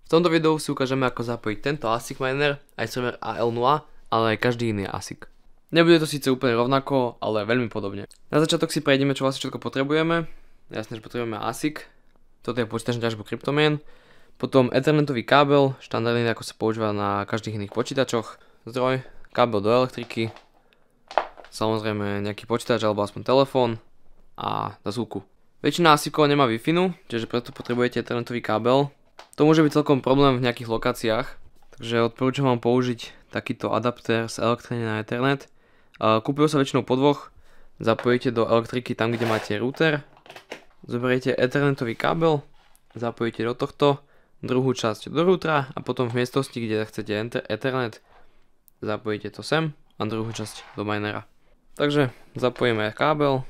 V tomto videu si ukážeme, ako zapojiť tento ASIC miner, aj server AL0, ale aj každý iný ASIC. Nebude to síce úplne rovnako, ale veľmi podobne. Na začiatok si prejdeme, čo vlastne všetko potrebujeme. Jasne, že potrebujeme ASIC. Toto je počítač na ťažbu kryptomien. Potom ethernetový kábel, štandardný, ako sa používa na každých iných počítačoch. Zdroj, kábel do elektriky. Samozrejme nejaký počítač alebo aspoň telefón a zásuvku. Väčšina ASICov nemá Wi-Fi, čiže preto potrebujete ethernetový kábel. To môže byť celkom problém v nejakých lokáciách, takže odporúčam vám použiť takýto adaptér z elektriny na Ethernet. Kúpujú sa väčšinou po dvoch, zapojíte do elektriky tam, kde máte router, zoberiete ethernetový kábel, zapojíte do tohto, druhú časť do routera a potom v miestnosti, kde chcete Ethernet, zapojíte to sem a druhú časť do minera. Takže zapojíme kábel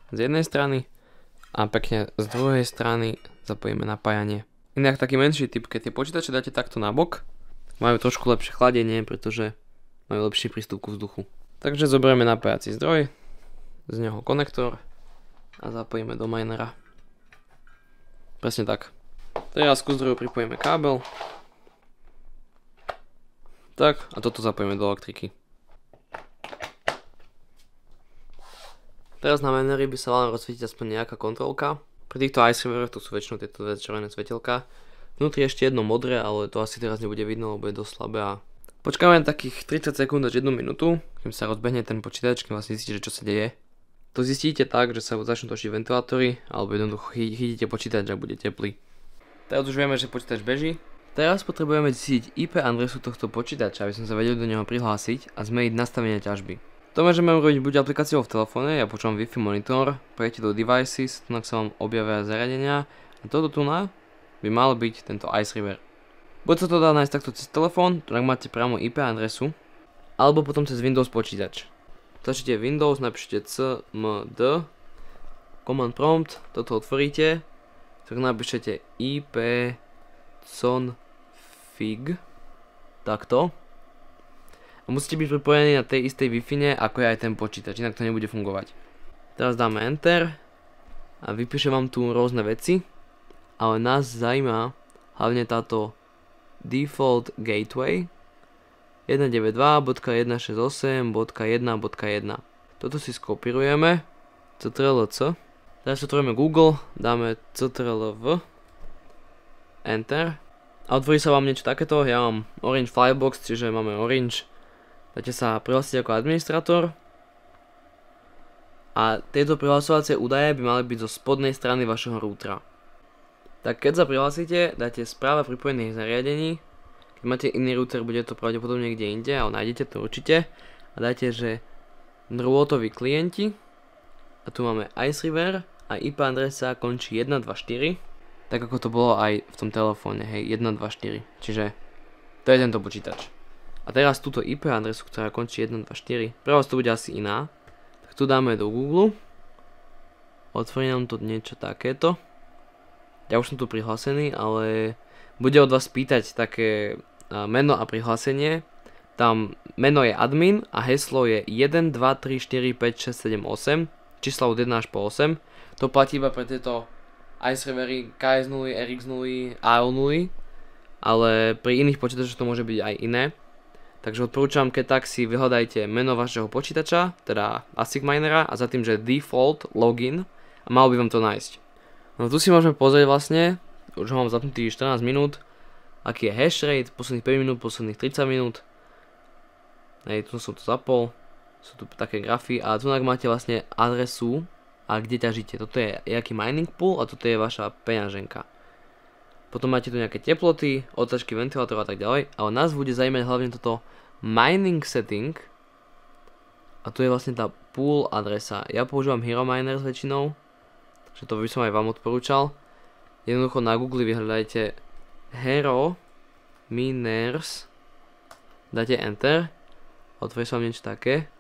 z jednej strany a pekne z druhej strany zapojíme napájanie. Inak taký menší typ, keď tie počítače dáte takto na bok, majú trošku lepšie chladenie, pretože majú lepší prístup ku vzduchu. Takže zoberieme napájací zdroj, z neho konektor a zapojíme do minera. Presne tak. Teraz ku zdroju pripojíme kábel. Tak, a toto zapojíme do elektriky. Teraz na mineri by sa mala rozsvietiť aspoň nejaká kontrolka. Pri týchto iServeroch to sú väčšinou tieto dve červené svetelka. Vnútri ešte jedno modré, ale to asi teraz nebude vidno, lebo je dosť slabé a počkáme takých 30 sekúnd až 1 minútu, kým sa rozbehne ten počítač, kým vlastne zistíte, čo sa deje. To zistíte tak, že sa začnú točiť ventilátory, alebo jednoducho chytíte počítač, ak bude teplý. Teraz už vieme, že počítač beží. Teraz potrebujeme zistiť IP adresu tohto počítača, aby sme sa vedeli do neho prihlásiť a zmeniť nastavenie ťažby. To môžeme urobiť buď aplikáciou v telefóne, ja počúvam Wi-Fi monitor, prejdete do devices, tu sa vám objavia zariadenia a toto tu by mal byť tento iServer. Buď sa to dá nájsť takto cez telefón, tu máte priamo IP adresu, alebo potom cez Windows počítač. Tlačíte Windows, napíšete cmd, command prompt, toto otvoríte, tak napíšete ipconfig, takto. A musíte byť pripojení na tej istej Wi-Fi, ako je aj ten počítač, inak to nebude fungovať. Teraz dáme Enter a vypíše vám tu rôzne veci, ale nás zaujíma hlavne táto Default Gateway 192.168.1.1. Toto si skopírujeme, ctrl-c, teraz otvoríme Google, dáme ctrl-v, Enter a otvorí sa vám niečo takéto, ja mám Orange Firebox, čiže máme Orange. Dáte sa prihlásiť ako administrátor a tieto prihlasovacie údaje by mali byť zo spodnej strany vašeho routera. Tak keď sa prihlásite, dáte správa pripojených zariadení. Keď máte iný router, bude to pravdepodobne kde inde, ale nájdete to určite. A dáte, že drôtoví klienti. A tu máme iServer a IP adresa končí 124. Tak ako to bolo aj v tom telefóne, hej, 124. Čiže to je tento počítač. A teraz túto IP adresu, ktorá končí 124, pre vás to bude asi iná. Tak tu dáme do Google. Otvorí nám to niečo takéto. Ja už som tu prihlásený, ale bude od vás pýtať také meno a prihlásenie. Tam meno je admin a heslo je 1, 2, 3, 4, 5, 6, 7, 8. Čísla od 1 až po 8. To platí iba pre tieto iServery KS0, RX0, AL0. Ale pri iných počítačoch to môže byť aj iné. Takže odporúčam, keď tak si vyhľadajte meno vašeho počítača, teda ASIC minera a za tým, že default login a malo by vám to nájsť. No tu si môžeme pozrieť vlastne, už ho mám zapnutý 14 minút, aký je hash rate, posledných 5 minút, posledných 30 minút. Hej, tu som to zapol, sú tu také grafy a tu máte vlastne adresu a kde ťažíte. Toto je nejaký mining pool a toto je vaša peňaženka. Potom máte tu nejaké teploty, otáčky ventilátorov a tak ďalej, ale nás bude zaujímať hlavne toto mining setting a tu je vlastne tá pool adresa. Ja používam Hero Miners väčšinou, takže to by som aj vám odporúčal. Jednoducho na Google vyhľadajte Hero Miners, dáte Enter, otvorí sa vám niečo také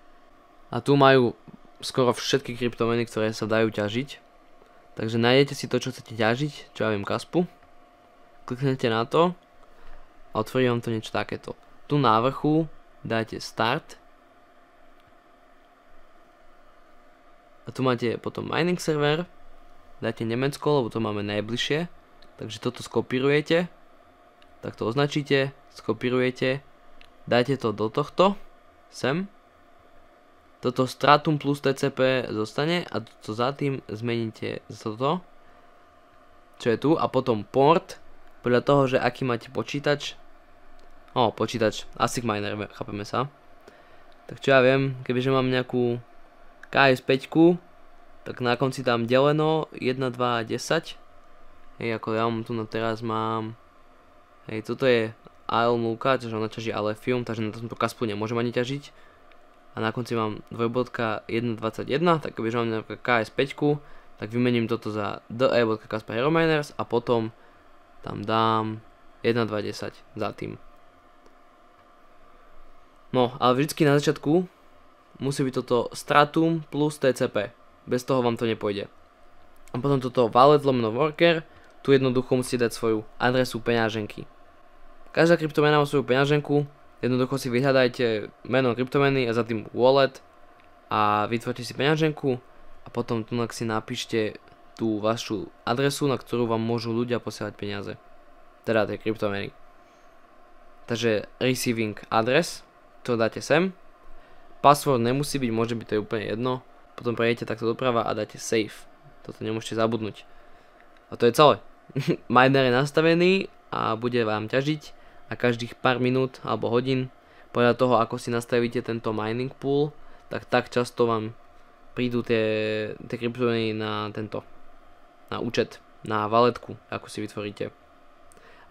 a tu majú skoro všetky kryptomeny, ktoré sa dajú ťažiť. Takže nájdete si to, čo chcete ťažiť, čo ja viem, Kaspu. Kliknete na to a otvorí vám to niečo takéto. Tu na vrchu dáte Start a tu máte potom mining server, dáte Nemecko, lebo to máme najbližšie, takže toto skopírujete tak to označíte, skopírujete, dáte to do tohto, sem. Toto Stratum plus TCP zostane a to za tým zmeníte toto, čo je tu, a potom port, podľa toho, že aký máte počítač, počítač, ASIC miner, chápeme sa. Tak čo ja viem, kebyže mám nejakú KS5, tak na konci tam deleno 1, 2, 10. Hej, ako ja mám tu teraz mám, hej, toto je AL0, čiže ona ťaží Alefium, takže na tomto kaspu nemôžem ani ťažiť. A na konci mám 2.1.21, tak kebyže mám nejaká KS5, tak vymením toto za de.kaspa herominers a potom tam dám 1.2.10 za tým. No, ale vždycky na začiatku musí byť toto Stratum plus TCP. Bez toho vám to nepôjde. A potom toto wallet lomeno worker, tu jednoducho musíte dať svoju adresu peňaženky. Každá kryptomena má svoju peňaženku, jednoducho si vyhľadajte meno kryptomeny a za tým wallet a vytvorte si peňaženku a potom tu si napíšte tú vašu adresu, na ktorú vám môžu ľudia posielať peniaze. Teda tie kryptomeny. Takže receiving address, to dáte sem. Password nemusí byť, môže byť, to je úplne jedno. Potom prejdete takto doprava a dáte save. Toto nemôžete zabudnúť. A to je celé. Miner je nastavený a bude vám ťažiť a každých pár minút alebo hodín, podľa toho ako si nastavíte tento mining pool, tak často vám prídu tie kryptomeny na na účet, na valetku, ako si vytvoríte.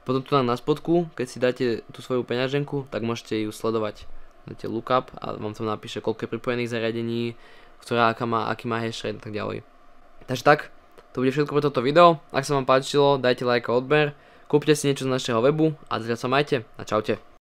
Potom tu na spodku, keď si dáte tú svoju peňaženku, tak môžete ju sledovať. Dáte lookup a vám to napíše, koľko je pripojených zariadení, aký má hash rate a tak ďalej. Takže tak, to bude všetko pre toto video. Ak sa vám páčilo, dajte like a odber, kúpte si niečo z našeho webu a zatiaľ sa majte a čaute.